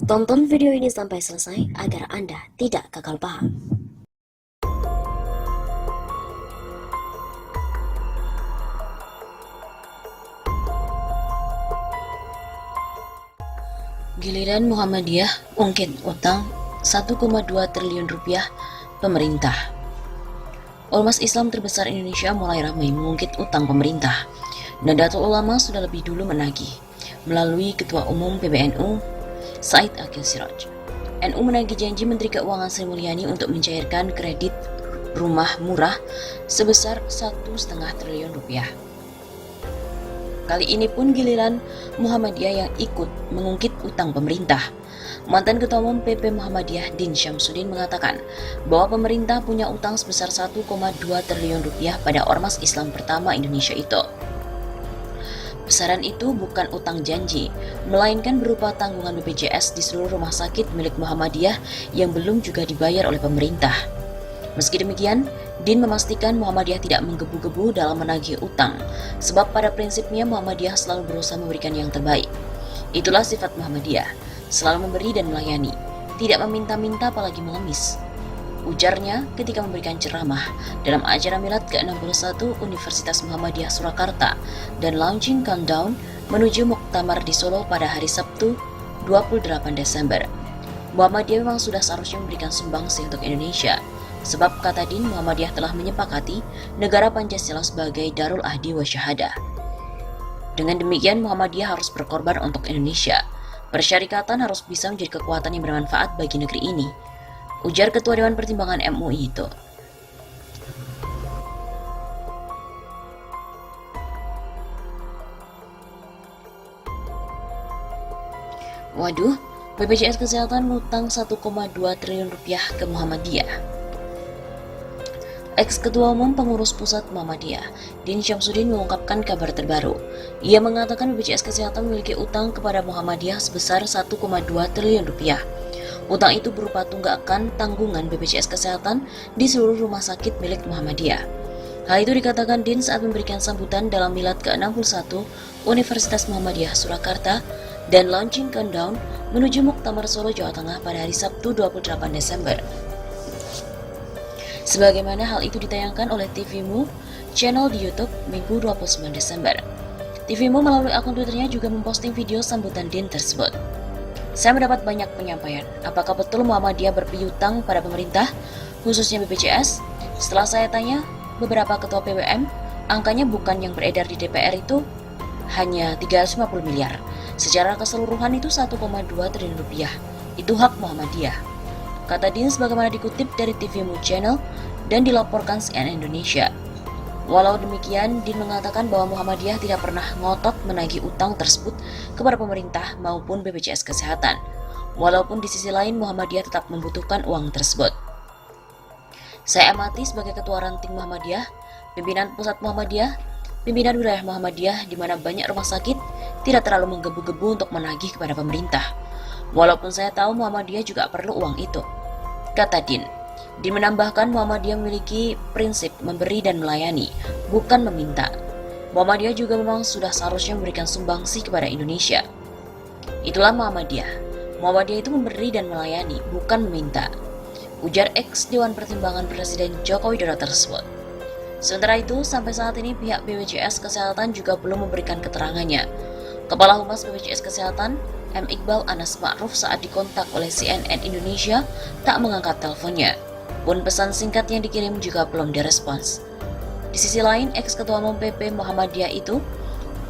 Tonton video ini sampai selesai agar Anda tidak gagal paham. Giliran Muhammadiyah ungkit utang 1,2 triliun rupiah pemerintah. Ormas Islam terbesar Indonesia mulai ramai mengungkit utang pemerintah. Nahdlatul Ulama sudah lebih dulu menagih melalui Ketua Umum PBNU Said Akil Siraj. NU menagih janji Menteri Keuangan Sri Mulyani untuk mencairkan kredit rumah murah sebesar 1,5 triliun rupiah. Kali ini pun giliran Muhammadiyah yang ikut mengungkit utang pemerintah. Mantan Ketua Umum PP Muhammadiyah Din Syamsuddin mengatakan bahwa pemerintah punya utang sebesar 1,2 triliun rupiah pada Ormas Islam pertama Indonesia itu. Besaran itu bukan utang janji, melainkan berupa tanggungan BPJS di seluruh rumah sakit milik Muhammadiyah yang belum juga dibayar oleh pemerintah. Meski demikian, Din memastikan Muhammadiyah tidak menggebu-gebu dalam menagih utang, sebab pada prinsipnya Muhammadiyah selalu berusaha memberikan yang terbaik. Itulah sifat Muhammadiyah, selalu memberi dan melayani, tidak meminta-minta apalagi mengemis. Ujarnya ketika memberikan ceramah dalam acara Milad ke-61 Universitas Muhammadiyah Surakarta dan launching countdown menuju Muktamar di Solo pada hari Sabtu 28 Desember. Muhammadiyah memang sudah seharusnya memberikan sumbangsi untuk Indonesia, sebab kata Din, Muhammadiyah telah menyepakati negara Pancasila sebagai Darul Ahdi wa Syahadah. Dengan demikian, Muhammadiyah harus berkorban untuk Indonesia. Persyarikatan harus bisa menjadi kekuatan yang bermanfaat bagi negeri ini, ujar Ketua Dewan Pertimbangan MUI itu. Waduh, BPJS Kesehatan ngutang 1,2 triliun rupiah ke Muhammadiyah. Ex-Ketua Umum Pengurus Pusat Muhammadiyah, Din Syamsuddin mengungkapkan kabar terbaru. Ia mengatakan BPJS Kesehatan memiliki utang kepada Muhammadiyah sebesar 1,2 triliun rupiah. Utang itu berupa tunggakan tanggungan BPJS Kesehatan di seluruh rumah sakit milik Muhammadiyah. Hal itu dikatakan Din saat memberikan sambutan dalam Milad ke-61 Universitas Muhammadiyah Surakarta dan launching countdown menuju Muktamar Solo, Jawa Tengah pada hari Sabtu 28 Desember. Sebagaimana hal itu ditayangkan oleh TVMU channel di YouTube Minggu 29 Desember. TVMU melalui akun Twitternya juga memposting video sambutan Din tersebut. Saya mendapat banyak penyampaian, apakah betul Muhammadiyah berpiutang pada pemerintah, khususnya BPJS? Setelah saya tanya beberapa ketua PWM, angkanya bukan yang beredar di DPR itu hanya 350 miliar. Secara keseluruhan itu 1,2 triliun rupiah. Itu hak Muhammadiyah, kata Din sebagaimana dikutip dari TVMU Channel dan dilaporkan CNN Indonesia. Walau demikian, Din mengatakan bahwa Muhammadiyah tidak pernah ngotot menagih utang tersebut kepada pemerintah maupun BPJS Kesehatan. Walaupun di sisi lain Muhammadiyah tetap membutuhkan uang tersebut. Saya amati sebagai ketua ranting Muhammadiyah, pimpinan pusat Muhammadiyah, pimpinan wilayah Muhammadiyah di mana banyak rumah sakit tidak terlalu menggebu-gebu untuk menagih kepada pemerintah. Walaupun saya tahu Muhammadiyah juga perlu uang itu, kata Din. Din menambahkan Muhammadiyah memiliki prinsip memberi dan melayani, bukan meminta. Muhammadiyah juga memang sudah seharusnya memberikan sumbangsi kepada Indonesia. Itulah Muhammadiyah. Muhammadiyah itu memberi dan melayani, bukan meminta, ujar ex-Dewan Pertimbangan Presiden Joko Widodo tersebut. Sementara itu, sampai saat ini pihak BPJS Kesehatan juga belum memberikan keterangannya. Kepala Humas BPJS Kesehatan, M. Iqbal Anas Ma'ruf saat dikontak oleh CNN Indonesia tak mengangkat teleponnya, pun pesan singkat yang dikirim juga belum direspons. Di sisi lain, ex-Ketua Umum PP Muhammadiyah itu,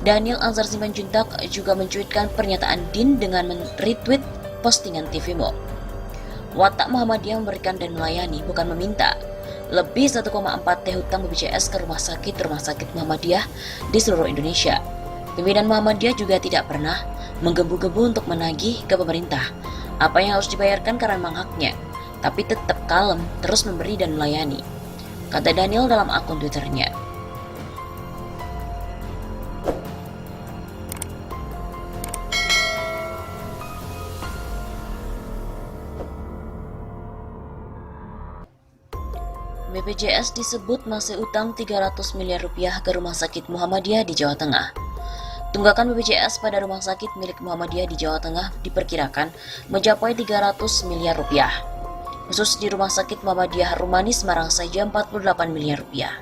Daniel Ansar Simanjuntak juga mencuitkan pernyataan Din dengan men-retweet postingan TVMO. Watak Muhammadiyah memberikan dan melayani, bukan meminta. Lebih 1,4 T hutang BPJS ke rumah sakit Muhammadiyah di seluruh Indonesia. Pimpinan Muhammadiyah juga tidak pernah menggebu-gebu untuk menagih ke pemerintah apa yang harus dibayarkan karena memang haknya, tapi tetap kalem, terus memberi dan melayani, kata Daniel dalam akun Twitternya. BPJS disebut masih utang 300 miliar rupiah ke Rumah Sakit Muhammadiyah di Jawa Tengah. Tunggakan BPJS pada rumah sakit milik Muhammadiyah di Jawa Tengah diperkirakan mencapai 300 miliar rupiah. Khusus di Rumah Sakit Muhammadiyah Rumani Semarang saja 48 miliar rupiah.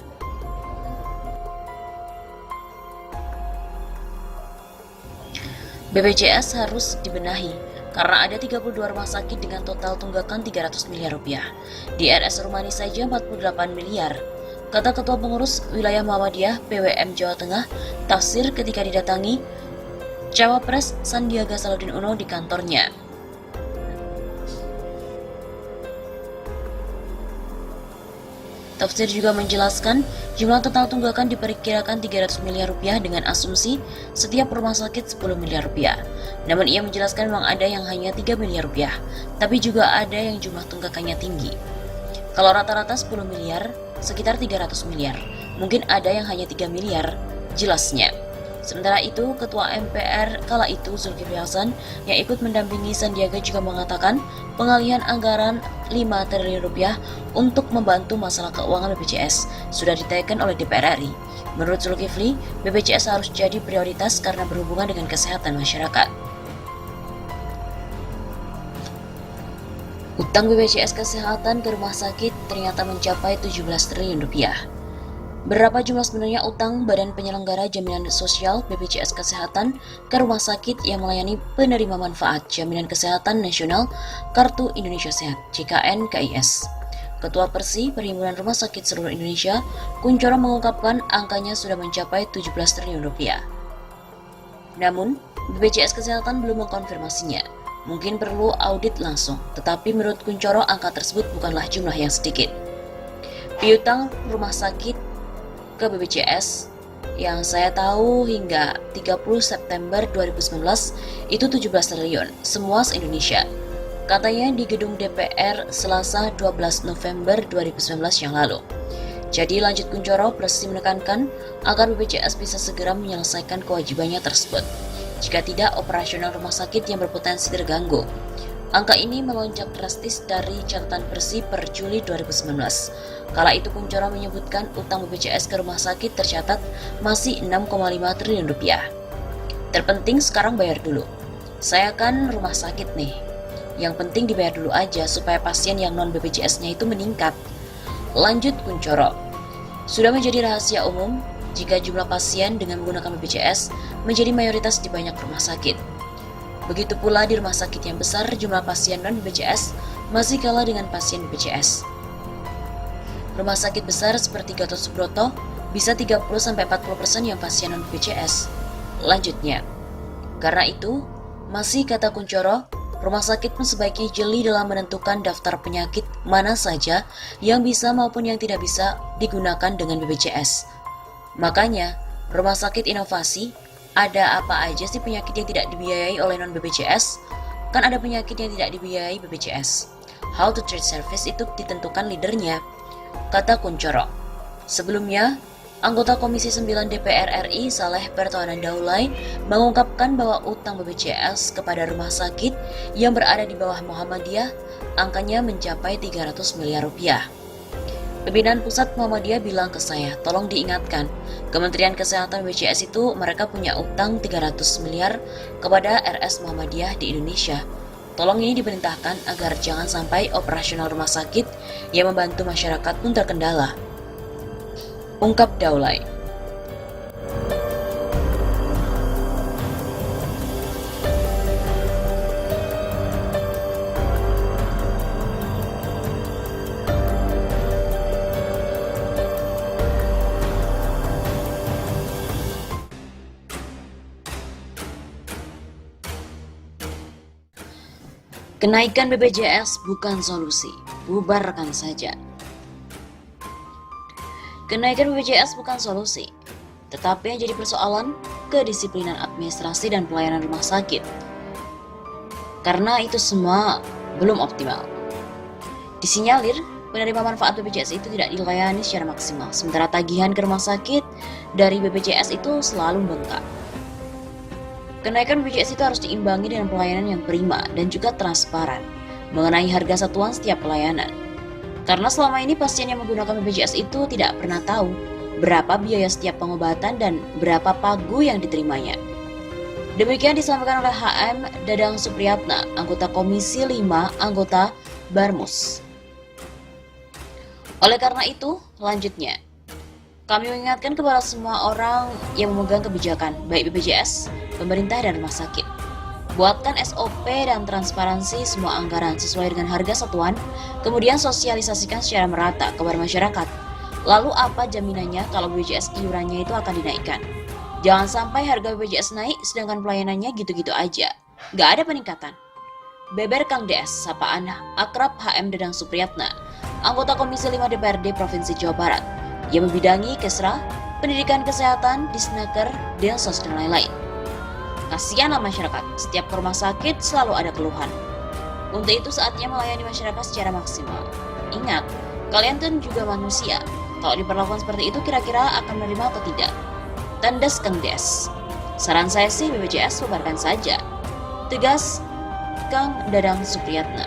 BPJS harus dibenahi karena ada 32 rumah sakit dengan total tunggakan 300 miliar rupiah. Di RS Rumani saja 48 miliar. Kata Ketua Pengurus Wilayah Muhammadiyah PWM Jawa Tengah, Tafsir ketika didatangi Cawapres Sandiaga Salahuddin Uno di kantornya. Tafsir juga menjelaskan jumlah total tunggakan diperkirakan 300 miliar rupiah dengan asumsi setiap rumah sakit 10 miliar rupiah. Namun ia menjelaskan memang ada yang hanya 3 miliar rupiah, tapi juga ada yang jumlah tunggakannya tinggi. Kalau rata-rata 10 miliar, sekitar 300 miliar. Mungkin ada yang hanya 3 miliar, jelasnya. Sementara itu, Ketua MPR kala itu Zulkifli Hasan yang ikut mendampingi Sandiaga juga mengatakan pengalihan anggaran 5 triliun rupiah untuk membantu masalah keuangan BPJS sudah diteken oleh DPR RI. Menurut Zulkifli, BPJS harus jadi prioritas karena berhubungan dengan kesehatan masyarakat. Utang BPJS Kesehatan ke rumah sakit ternyata mencapai 17 triliun rupiah. Berapa jumlah sebenarnya utang Badan Penyelenggara Jaminan Sosial BPJS Kesehatan ke rumah sakit yang melayani penerima manfaat Jaminan Kesehatan Nasional Kartu Indonesia Sehat JKN KIS? Ketua Persi Perhimpunan Rumah Sakit Seluruh Indonesia, Kunchoro mengungkapkan angkanya sudah mencapai 17 triliun rupiah. Namun, BPJS Kesehatan belum mengkonfirmasinya. Mungkin perlu audit langsung, tetapi menurut Kunchoro angka tersebut bukanlah jumlah yang sedikit. Piutang rumah sakit ke BPJS yang saya tahu hingga 30 September 2019 itu 17 triliun, semua se-Indonesia. Katanya di gedung DPR Selasa 12 November 2019 yang lalu. Jadi lanjut Kunchoro, Persi menekankan agar BPJS bisa segera menyelesaikan kewajibannya tersebut. Jika tidak, operasional rumah sakit yang berpotensi terganggu. Angka ini melonjak drastis dari catatan Persi per Juli 2019. Kala itu Kunchoro menyebutkan utang BPJS ke rumah sakit tercatat masih 6,5 triliun rupiah. Terpenting sekarang bayar dulu. Saya kan rumah sakit nih. Yang penting dibayar dulu aja supaya pasien yang non BPJS-nya itu meningkat. Lanjut Kunchoro. Sudah menjadi rahasia umum jika jumlah pasien dengan menggunakan BPJS menjadi mayoritas di banyak rumah sakit. Begitu pula di rumah sakit yang besar, jumlah pasien non-BPJS masih kalah dengan pasien BPJS. Rumah sakit besar seperti Gatot Subroto bisa 30-40% yang pasien non-BPJS. Lanjutnya, karena itu, masih kata Kunchoro, rumah sakit pun sebaiknya jeli dalam menentukan daftar penyakit mana saja yang bisa maupun yang tidak bisa digunakan dengan BPJS. Makanya, rumah sakit inovasi, ada apa aja sih penyakit yang tidak dibiayai oleh non-BPJS? Kan ada penyakit yang tidak dibiayai BPJS. How to treat service itu ditentukan leadernya, kata Kunchoro. Sebelumnya, anggota Komisi 9 DPR RI Saleh Pertohanan Daulay mengungkapkan bahwa utang BPJS kepada rumah sakit yang berada di bawah Muhammadiyah angkanya mencapai 300 miliar rupiah. Pimpinan Pusat Muhammadiyah bilang ke saya, tolong diingatkan, Kementerian Kesehatan BPJS itu mereka punya utang 300 miliar kepada RS Muhammadiyah di Indonesia. Tolong ini diperintahkan agar jangan sampai operasional rumah sakit yang membantu masyarakat pun terkendala. Ungkap Daulay. Kenaikan BPJS bukan solusi, bubarkan saja. Kenaikan BPJS bukan solusi, tetapi yang jadi persoalan kedisiplinan administrasi dan pelayanan rumah sakit. Karena itu semua belum optimal. Disinyalir, penerima manfaat BPJS itu tidak dilayani secara maksimal, sementara tagihan ke rumah sakit dari BPJS itu selalu membengkak. Kenaikan BPJS itu harus diimbangi dengan pelayanan yang prima dan juga transparan mengenai harga satuan setiap pelayanan. Karena selama ini pasien yang menggunakan BPJS itu tidak pernah tahu berapa biaya setiap pengobatan dan berapa pagu yang diterimanya. Demikian disampaikan oleh HM Dadang Supriyatna, anggota Komisi 5, anggota Barmus. Oleh karena itu, lanjutnya, kami mengingatkan kepada semua orang yang memegang kebijakan, baik BPJS, pemerintah, dan rumah sakit. Buatkan SOP dan transparansi semua anggaran sesuai dengan harga satuan, kemudian sosialisasikan secara merata kepada masyarakat. Lalu apa jaminannya kalau BPJS iurannya itu akan dinaikkan? Jangan sampai harga BPJS naik sedangkan pelayanannya gitu-gitu aja. Gak ada peningkatan. Beber Kang DS, sapaan akrab HM Dadang Supriyatna, anggota Komisi 5 DPRD Provinsi Jawa Barat, yang membidangi Kesra, Pendidikan Kesehatan, Disnaker, Densos, dan lain-lain. Kasihanlah masyarakat, setiap ke rumah sakit selalu ada keluhan. Untuk itu saatnya melayani masyarakat secara maksimal. Ingat, kalian kan juga manusia. Kalau diperlakukan seperti itu kira-kira akan menerima atau tidak? Tandas Kang Des. Saran saya sih BPJS bubarkan saja. Tegas Kang Dadang Supriyatna.